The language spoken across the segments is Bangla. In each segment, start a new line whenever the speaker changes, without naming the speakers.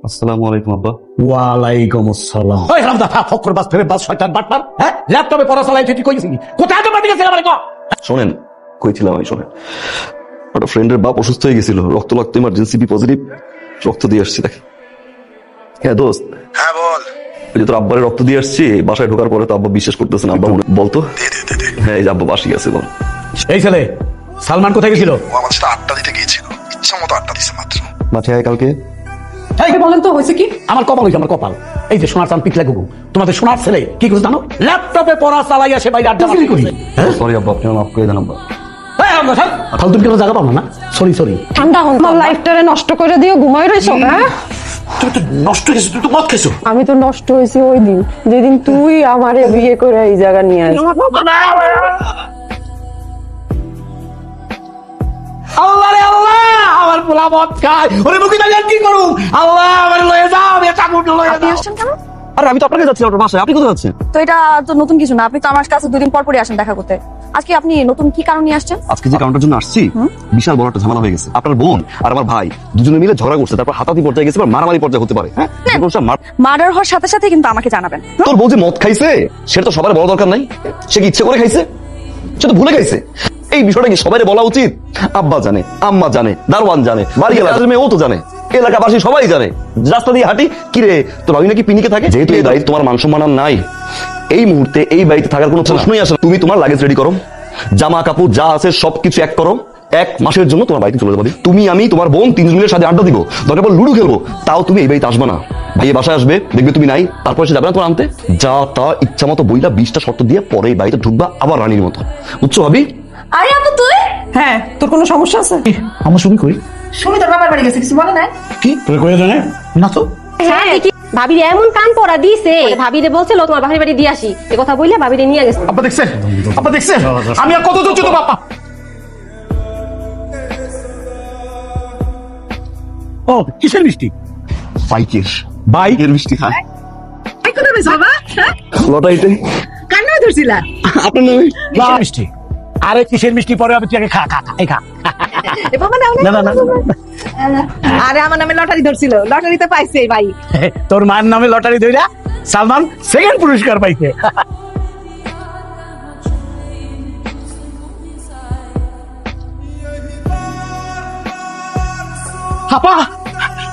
আসসালামু আলাইকুম আব্বা।
ওয়ালাইকুম আসসালাম। ওই হারামদা ফকর বাস ফেরে বাস শয়তান বাটপার, হ্যাঁ ল্যাপটপে পড়া চালাই তুই কইছিস কোথায় তো মাটি গেছে আমারে কো।
শোনেন, কইছিলাম আমি, শোনেন, একটা ফ্রেন্ডের বাপ অসুস্থ হয়ে গেছিল, রক্ত ইমার্জেন্সি বি পজিটিভ, রক্ত দিয়ে আসছি তাকে। হ্যাঁ দোস্ত।
হ্যাঁ বল।
ওই যে তোর আব্বারে রক্ত দিয়ে আসছি, বাসায় ঢোকার পরে তো আব্বা বিশ্বাস করতেছে না। আব্বা বলতো। হ্যাঁ এই যে আব্বা বাসি আছে বল।
এই ছেলে সালমান কোথায় গেছিল?
ও আমার সাথে আড্ডা দিতে গিয়েছিল, ইচ্ছা মতো আড্ডা দিছে মাত্র।
মাঠে আয় কালকে।
এই বলেন তো হয়েছে কি? আমার কপাল হয়েছে, আমার কপাল। এই যে সোনার চান পিকলা গুগু, তোমাদের সোনার ছেলে কি করছে জানো? ল্যাপটপে পড়া চালাই আসে বাইরে আড্ডা মারতে করি।
সরি আব্বা, আপনি মাফ করে দেন আব্বা।
ফালতু কেন জায়গা পাবো না? Sorry sorry.
ঠান্ডা হন, আমার লাইফটারে নষ্ট করে দিও, ঘুমাই রইছো। হ্যাঁ
তুই তো নষ্ট হয়েছিস, তুই তো মদ খেয়েছো।
আমি তো নষ্ট হয়েছি ওই দিন যেদিন তুই আমারে বিয়ে করে এই জায়গা নিয়ে আসিস।
আল্লাহ রে আল্লাহ, আমার পোলা মদ খায়, ওরে মুখি দাঁড়িয়ে কি করুম? আল্লাহ আমার লয়ে যাও, আমি চাকুটা লয়ে
আপনি
যাও।
আসছেন কেন?
আরে আমি তো আপনাকে যাচ্ছি আপনার বাসায়, আপনি কোথায় যাচ্ছেন?
তো এটা তো নতুন কিছু না, আপনি তো আমার কাছে 2 দিন পর পরই আসেন দেখা করতে। আজকে আপনি নতুন কি কারণ নিয়ে আসছেন?
আজকে যে কারণটার জন্য আসছি, বিশাল বড় একটা ঝামেলা হয়ে গেছে। আপনার বোন আর আমার ভাই দুজনে মিলে ঝগড়া করছে, তারপর হাতাহাতি পর্যায়ে গেছে, মারামারি পর্যায়ে হতে পারে। হ্যাঁ
মার্ডার হওয়ার সাথে সাথে কিন্তু আমাকে জানাবেন।
তোর বউ যে মদ খাইছে সেটা তো সবার বলা দরকার নাই। সে কি ইচ্ছে করে খাইছে? সে তো ভুলে খাইছে। এই বিষয়টা কি সবাই বলা উচিত? আব্বা জানে, আম্মা জানে, দারওয়ান জানে, বাড়ি এলাকার মেয়ে ও তো জানে, এলাকাবাসী সবাই জানে। রাস্তা দিয়ে হাঁটি, কিরে তোর ভাবি নাকি পিনিকে থাকে? যেহেতু এই বাড়িতে তোমার মান সম্মান নাই, এই মুহূর্তে এই বাড়িতে থাকার কোনো প্রশ্নই আসে না। তুমি তোমার লাগেজ রেডি করো, জামা কাপড় যা আছে সবকিছু এক করো। 1 মাসের জন্য তোমার বাড়িতে চলে যাবো। তুমি, আমি, তোমার বোন 3 জনের সাথে আড্ডা দিব, দরকার পর লুডো খেলবো। তাও তুমি এই বাড়িতে আসবে না। ভাইয়ে বাসায় আসবে, দেখবে তুমি নাই, তারপর সে যাবে না তোমার আনতে। যা তা ইচ্ছা মতো বইলা 20টা শর্ত দিয়ে পরে এই বাড়িতে ঢুকবা আবার রানীর মতো। বুঝছো ভাবি?
আরে আপু তুই?
হ্যাঁ, তোর কোনো সমস্যা আছে?
আমার শুনি কই
শুনি তোর বাবার বাড়ি গেছে, কিছু বলে নাই?
কি তুই কই জানে না তো?
হ্যাঁ দেখি ভাবিরে এমন কান পড়া দিছে, ভাবিরে বলছিল তোমার বাহির বাড়ি দিয়ে আসি, এই কথা বললে ভাবিরে নিয়ে গেছে।
আব্বা দেখছেন, আব্বা দেখছেন আমি আর কত দূর যেতে বাবা। ও কিসের মিষ্টি?
বাইকের
বাইকের
মিষ্টি খায়।
এই কথা বলছ বাবা?
লটাইতে
কান্না ধরছিলা?
আপনার নামে
কিসের মিষ্টি? আরে কিসের মিষ্টি পরে আমি তুই আগে খা খা খা, এই খা।
এ বাবা নাও
না না না,
আরে আমার নামে লটারি ধরছিল, লটারিতে পাইছে এই ভাই।
তোর মায়ের নামে লটারি ধইরা সালমান সেকেন্ড পুরস্কার পাইছে। আপা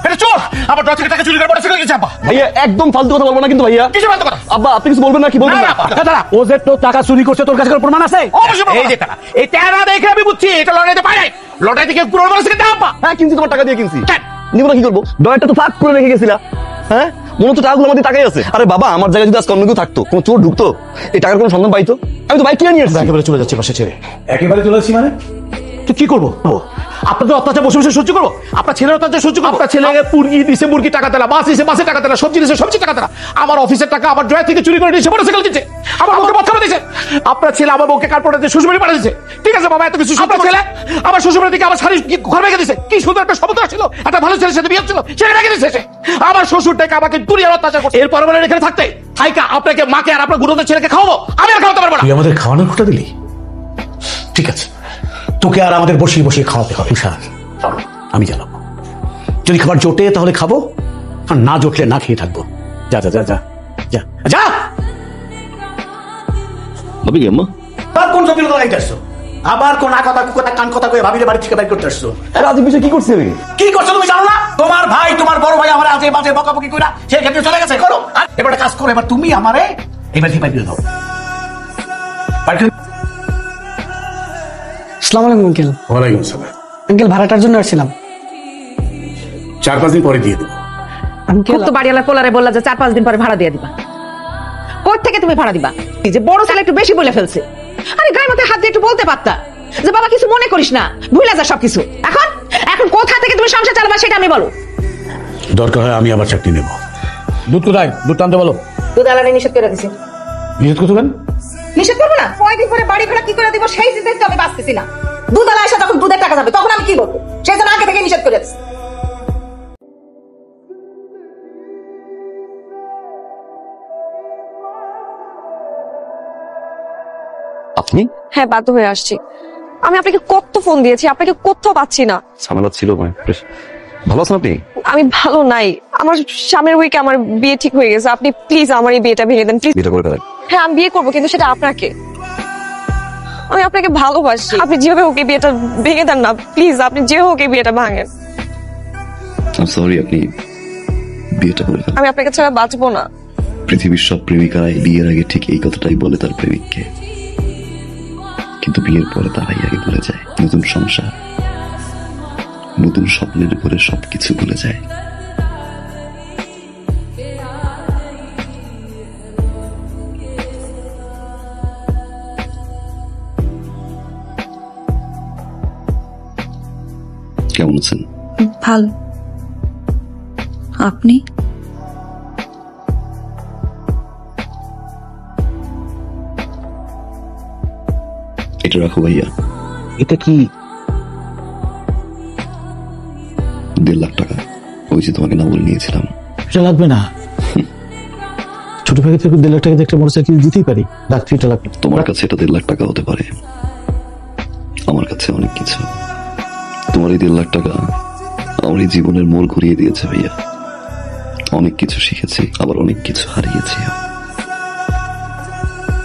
এটা চোর, আমার ড্র থেকে টাকা চুরি করে মোটরসাইকেল গেছে। আপা
ভাইয়া একদম ফালতু কথা বলবো না কিন্তু ভাইয়া।
কিসের ফালতু কথা?
আব্বা আপনি কিছু বলবেন না? কি বলবেন না?
ও যে তোর টাকা চুরি করছে, তোর কাছে কোনো প্রমাণ আছে? এই যে টাকা, এই টাকা দেখে আমি বুঝছি এটা লটারিতে পাই নাই। লটারি থেকে পুরো মোটরসাইকেল দাও। আপা
হ্যাঁ কিনছি, তোমার টাকা দিয়ে কিনছি। নিব না কি করবো? ডয়ারটা তো ফাঁক করে রেখে গেছিলা। হ্যাঁ মনে হচ্ছে টাকাগুলো আমাদের টাকাই আছে। আরে বাবা আমার জায়গায় যদি আজকে অন্য কেউ থাকতো, কোনো চোর ঢুকতো, এই টাকার কোনো সন্ধান পাইতো? আমি তো বাইক কিনে নিয়ে আসছি।
একেবারে চলে যাচ্ছে পাশে ছেড়ে, একেবারে চলে যাচ্ছি মানে তুই কি করবো? আপনাদের অত্যাচার বসে বসে সহ্য করবো? আপনার ছেলের অত্যাচার সহ্য করবো? আপনার ছেলে মুরগি দিছে, মুরগি টাকা দিলা, মাছ দিছে, মাছের টাকা দিলা, সবজি দিছে, সবজি টাকা দিলা। আমার অফিসের টাকা আমার ড্রয়ার থেকে চুরি করে নিয়েছে, মোটরসাইকেল দিচ্ছে, আমার বউকে মদ খাওয়া দিয়েছে। আপনার ছেলে আমার বউকে কার্পোরেট দিয়ে শ্বশুরবাড়ি পাঠিয়ে দিয়েছে। ঠিক আছে বাবা, এত কিছু। আপনার ছেলে আমার শ্বশুরবাড়ি থেকে আমার শাড়ি ঘর ভেঙে দিয়েছে। কি সুন্দর একটা শব্দ ছিল, একটা ভালো ছেলের সাথে বিয়ে ছিল, সেটা ভেঙে দিয়েছে। আমার শ্বশুর থেকে আমাকে দুনিয়ার অত্যাচার করছে। এরপর আমার এখানে থাকতে আইকা আপনাকে, মাকে আর আপনার গুরুদের ছেলেকে খাওয়াবো, আমি আর খাওয়াতে পারবো না। তুই আমাদের খাওয়ানোর খোটা দিলি, ঠিক আছে, তোকে আর আমাদের বসিয়ে বসিয়ে খাওয়াতে হবে। আমি জানাবো, যদি খাবার জোটে তাহলে খাবো, আর না জোটলে না খেয়ে থাকবো। যা যা যা যা যা যা।
ভাবি কি আম্মা?
তার কোন জটিল লাগাইতে আসছো? আবার কোন কথা কুকথা কান কথা কয়ে ভাবিলে বাড়ি থেকে বাইর করতে আসছো?
রাজীব বিষয় কি করছি আমি?
কি করছো তুমি জানো না? তোমার ভাই, তোমার বড় ভাই আমার আজে বাজে বকাবকি কইরা সেই ক্ষেত্রে চলে গেছে। করো আর এবার একটা কাজ করো, এবার তুমি আমারে এবার থেকে বাইর করে দাও।
আসসালামু আলাইকুম আঙ্কেল।
ওয়ালাইকুম আসসালাম।
আঙ্কেল ভাড়াটার জন্য আসছিলাম।
4-5 দিন পরে দিয়ে দেবো।
আঙ্কেল
তো বাড়িওয়ালা পোলারে বললা যে 4-5 দিন পরে ভাড়া দিয়ে দিবা। কোথা থেকে তুমি ভাড়া দিবা? এই যে বড় ছেলে একটু বেশি বলে ফেলছে। আরে গায়ে মাথায় হাত দিয়ে একটু বলতে পারতা যে বাবা কিছু মনে করিস না, ভুলে যা সবকিছু। এখন এখন কোথা থেকে তুমি সংসার চালাবা সেটা আমি বলো।
দরকার হয় আমি আবার চাকরি নেব। দুধ কোথায়? দুধ টানতে বলো।
দুধ আলানি নিষেধ করে দিছি।
নিষেধ করছো কেন?
নিষেধ করবো না? কয়দিন পরে বাড়ি ভাড়া কি করে দিব সেই চিন্তায় তো আমি বাঁচতেছি না। দুধ আলা এসে যখন দুধের টাকা যাবে তখন আমি কি করবো? সেই জন্য আগে থেকে নিষেধ করে দিছি।
আপনি?
হ্যাঁ বাধ্য হয়ে আসছি। আমি আপনাকে কত ফোন দিয়েছি, আপনাকে কোথাও পাচ্ছি না।
ঝামেলা ছিল। ভালো আছেন আপনি?
আমি ভালো নাই, আমার সামনের উইকে আমার বিয়ে ঠিক হয়ে গেছে, আপনি প্লিজ আমার এই বিয়েটা ভেঙে দেন প্লিজ।
বিয়েটা করে ফেলেন।
হ্যাঁ আমি বিয়ে করবো, কিন্তু সেটা আপনাকে, আমি আপনাকে ভালোবাসি। আপনি যেভাবে ওকে বিয়েটা ভেঙে দেন না প্লিজ, আপনি যেভাবে ওকে বিয়েটা ভাঙেন।
সরি, আপনি বিয়েটা করে ফেলেন।
আমি আপনাকে ছাড়া বাঁচবো না।
পৃথিবীর সব প্রেমিকারাই বিয়ের আগে ঠিক এই কথাটাই বলে তার প্রেমিককে, কিন্তু বিয়ের পরে তারাই আগে ভুলে যায় নতুন সংসার, নতুন স্বপ্নের উপরে সবকিছু ভুলে যায়। কেমন আছেন?
ভালো, আপনি?
এটা রাখো ভাইয়া।
এটা কি?
1.5 লাখ টাকা। ওই যে তোমাকে না বলে নিয়েছিলাম।
এটা লাগবে না, ছোট ভাই থেকে 1.5 লাখ টাকা দিয়ে একটা মোটরসাইকেল দিতেই পারি। রাত্রি এটা লাগবে।
তোমার কাছে এটা 1.5 লাখ টাকা হতে পারে, আমার কাছে অনেক কিছু। তোমার এই 1.5 লাখ টাকা আমার এই জীবনের মোড় ঘুরিয়ে দিয়েছে ভাইয়া। অনেক কিছু শিখেছি, আবার অনেক কিছু হারিয়েছি।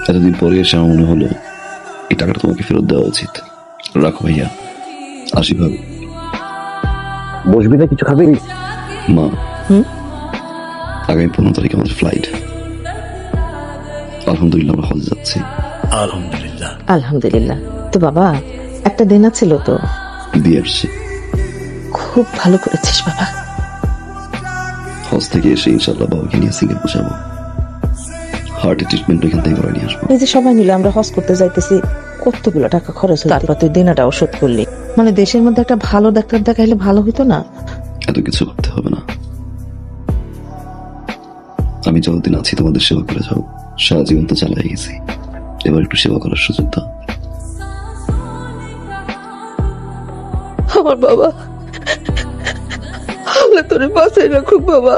এতদিন পরে এসে আমার মনে হলো এই টাকাটা তোমাকে ফেরত দেওয়া উচিত। রাখো ভাইয়া, আসি ভাবি।
বসবি না, কিছু খাবি?
মা, আগামী 15 তারিখে আমাদের ফ্লাইট। আলহামদুলিল্লাহ আমরা হজ যাচ্ছি।
আলহামদুলিল্লাহ।
আলহামদুলিল্লাহ। তো বাবা একটা দেনা ছিল তো,
দিয়ে আসছি।
খুব ভালো করেছিস বাবা।
হজ থেকে এসে ইনশাল্লাহ বাবাকে নিয়ে সিঙ্গাপুর যাবো। হার্টের ট্রিটমেন্ট ওইখান থেকে করে নিয়ে আসবো।
এই যে সবাই মিলে আমরা হজ করতে যাইতেছি, কতগুলো টাকা খরচ হলো, তারপর তুই দেনাটাও শোধ করলি। মানে দেশের মধ্যে একটা ভালো ডাক্তার দেখাইলে ভালো হইতো না?
এত কিছু করতে হবে না, আমি যতদিন আছি তোমাদের সেবা করে যাও। সারা জীবন তো চালাই গেছি, এবার একটু সেবা করার সুযোগ দাও।
আমার বাবা, আমরা তোর বাসায় রাখুক বাবা।